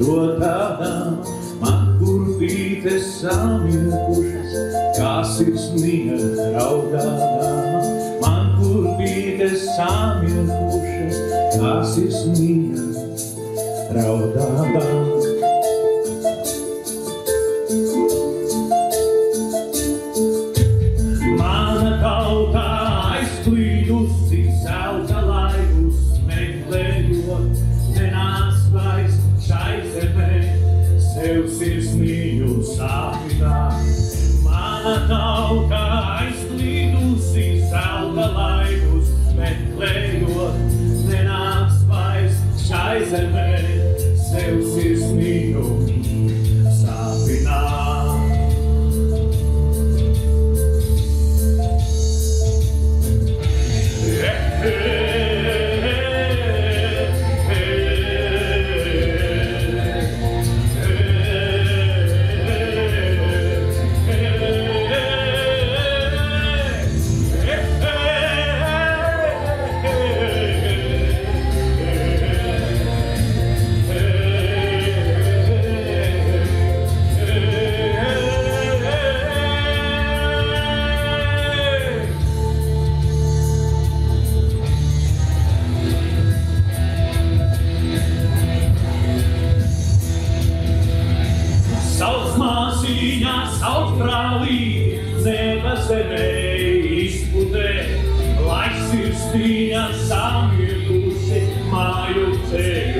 rotādām, man kurpītes samilkušas, kā sirsniņa raudādām. Man kurpītes samilkušas, kā sirsniņa raudādām. Mana tautā aizklīdusi zelta laivus meklējot, nenāc vairs šai zemē, sev sirsniņu sāpināt. Mana tautā aizklīdusi zelta laivus meklējot, nenāc vairs šai zemē, sev sirsniņu sāpināt. Sauc māsīņā, sauc brālī, neba zemē izputē, lai sirsniņa samirkusi māju ceļ.